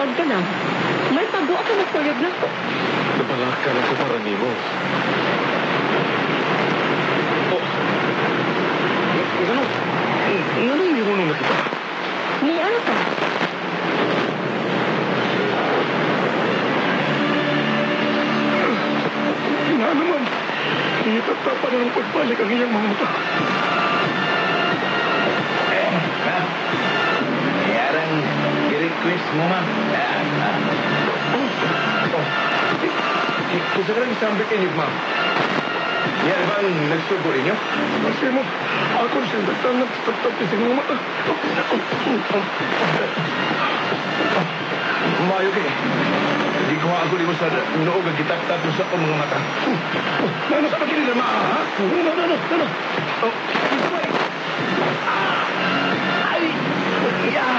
Tawag ka na. May tago ako na kuyog na ko. Nabalakar ako para nimo. Oh. Ano hindi mo nung nakita? Ni ano ka? Nga naman. Itatapan na ng pagbalik ang iyang mga mata. Yarang i-request mo, ma'am. Kung ka lang isang bikinig, ma'am. Yan ba ang nagsugo rin niyo? Kasi mo, ako siya nagtanap sa pising mo mata. Mayo ka eh. Hindi ko ako di mo sa noog ang gitak-tak sa akong mga mata. Ano sa pagkilala, ma? Ha? Ano? Oh, ay! Yeah!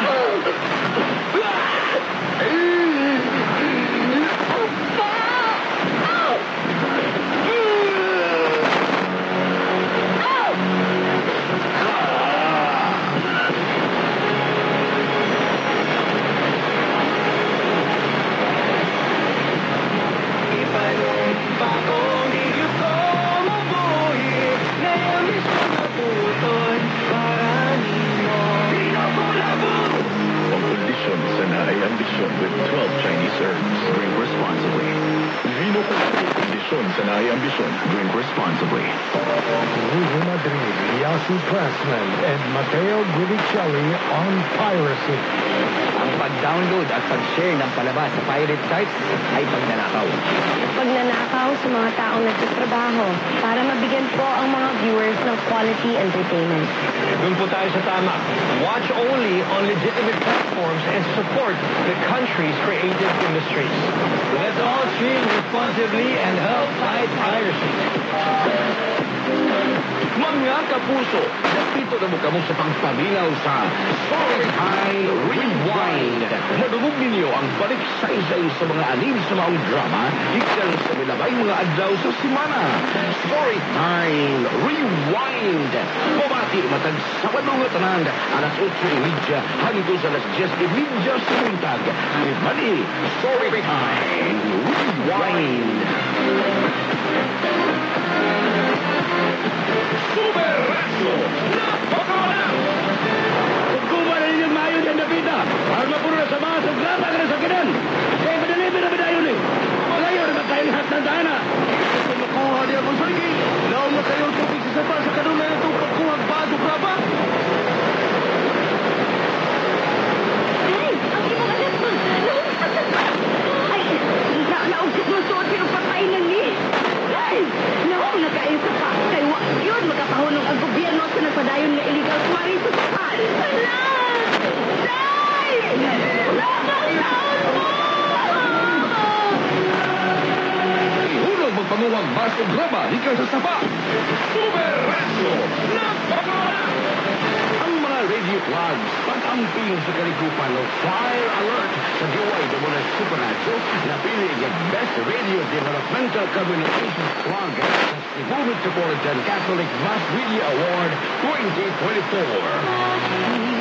With 12 Chinese herbs. Drink responsibly. Vino Condition Sanay Ambisyon. Drink responsibly. Luis Madrid, Yasu Pressman, and Matteo Guidicelli on piracy. Ang pag-download at pag-share ng palabas sa pirate sites ay pagnanakaw. Pagnanakaw sa mga taong nagtatrabaho para mabigyan po ang mga viewers ng quality entertainment. Doon po tayo sa tama. Watch only on legitimate platforms and support the country's creative industries. Let's all stream responsibly and help fight piracy. Mga kapuso, napito na mo kamo sa pagpaminaw sa Storytime Rewind. Madugog ninyo ang balik saysay sa mga anim sa maong drama ikan sa milabay mga adlaw sa simana. Storytime Rewind. Pabati matag Sabado nga tanan, alas 8:30 hanggang sa alas 10:30 sa buntag. Ibali, Storytime Rewind. Super Radio! Napakawalan! Pagkuha na ninyong mayo dyan na pita. Para mapuro na sa mga sugrama ka na sa kinan. Kaya madalimi na bidayon eh. Malayo na magkain lahat ng dana. Ito makuha niya mo sagi. Laon na kayo tubig sa sapa sa kanuna na itong pagkuha ba sugrama. Ay! Ang imong anak mo! Ay! Naugsit mo suot yung patay na ni! Ay! Naong nakain sa pa! Kay wak yun magkapahunong ang gobyerno sa nagpadayon na illegal quarry sa sapa! Hala! Day! Nakakataon mo! Ihulog magpanguwang baso graba ikan sa sapa. Super Radio! Napakawalan! Ang mga radio plugs, pag-amping sa kalikupan o Fire Alert sa diway na mula Super Radio na pili ang Best Radio Developmental Communications Plug sa Cebu Metropolitan Catholic Mass Media Award 2024.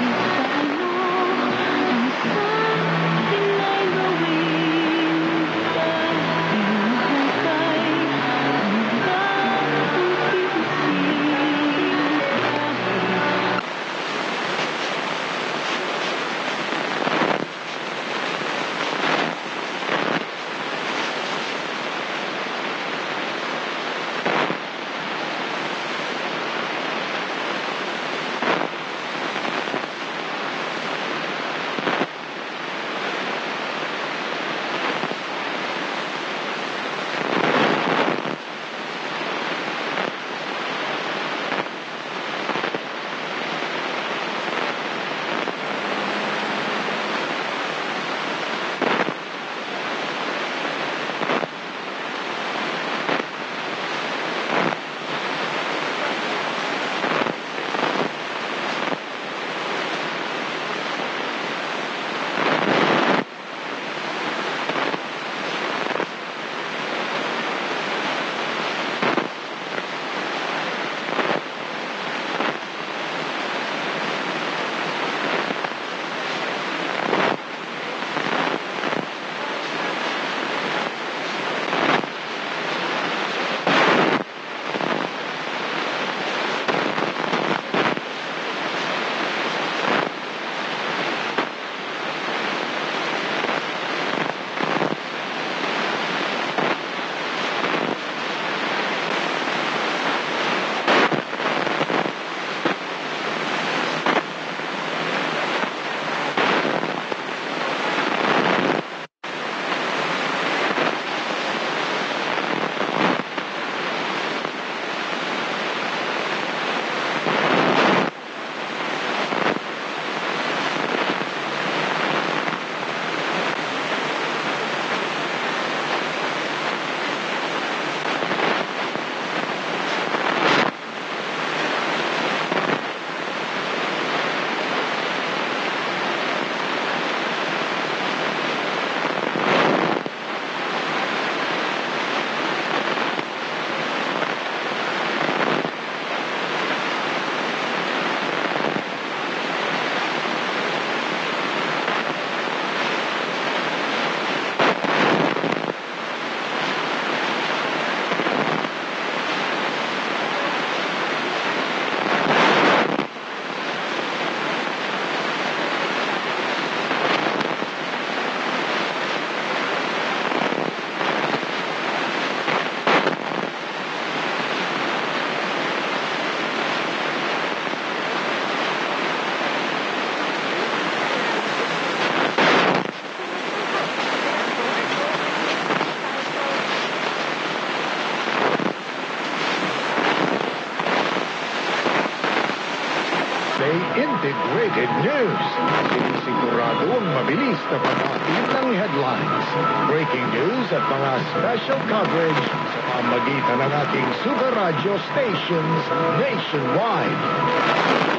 integrated news. Sinisigurado ang mabilis na pag-atid ng headlines, breaking news at mga special coverage sa pamagitan ng ating Super Radio stations nationwide.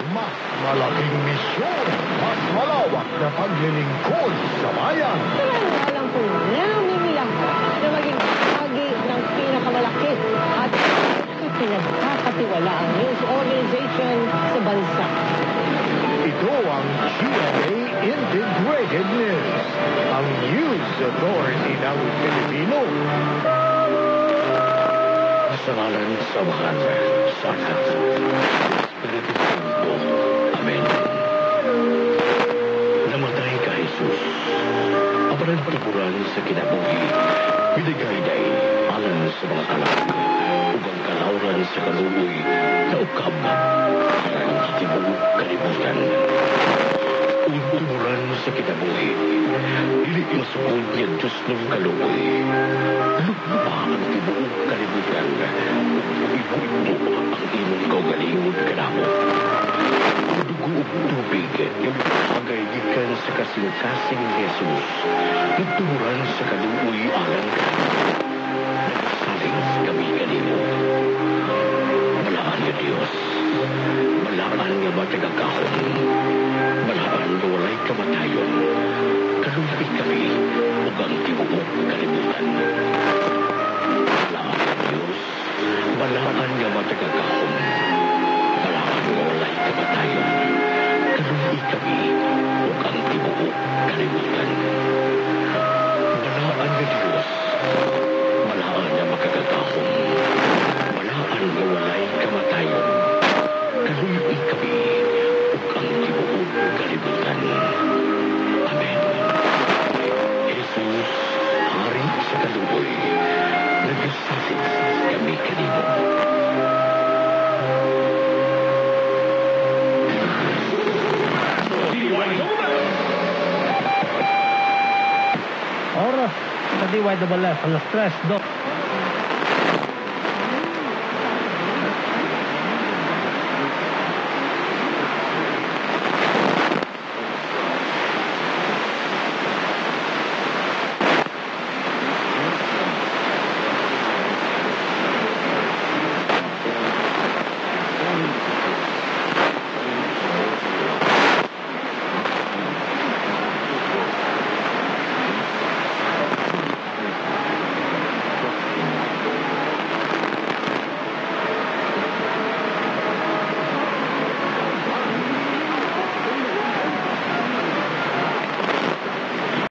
Mas malaking misyon, mas malawak na paglilingkod sa bayan. Alam ko na namimilang na maging bahagi ng pinakamalaki at pinagkakatiwalaang news organization sa bansa. Ito ang GMA Integrated News, ang news authority ng Pilipino. Sa ngalan sa Amahan, sa Anak, Espiritu Santo. Amen. Namatay ka, Jesus. Aparad paliburan sa kinabuhi. Biligay-day, alam sa mga kalag. Ugang kalauran sa kaluoy, na ukab. Alam sa tibuog kalibutan. Umuran sa kinabuhi. Dili masugod niya Diyos ng kaluoy. Lugpa ang tibuog kalibutan. Ibu-ibu ang imong kaugalingod kanamo. Dugo tubig, yung bagay gikan sa kasing-kasing ni Jesus. Nagtumuran sa kaluoy alang ka. Nagsaling kami kanimo. Malaan nga Diyos. Malaan nga matagagahon. Malaan nga walay kamatayon. Kaluoy kami, ugang tibuok kalibutan. Malaan nga Diyos. Malaan nga matagagahon. Malaan nga walay kamatayon. Kaluoy kami, ugang tibuok kalibutan. Malaan nga Diyos. Malaan nga makagagahon. Malaan nga walay kamatayon. Kaluoy kami, ugang tibuok kalibutan. Amen. Jesus, hari sa kaluoy, nagsasalit kami kanino. Oras sa DYFF, alas 3, Dok.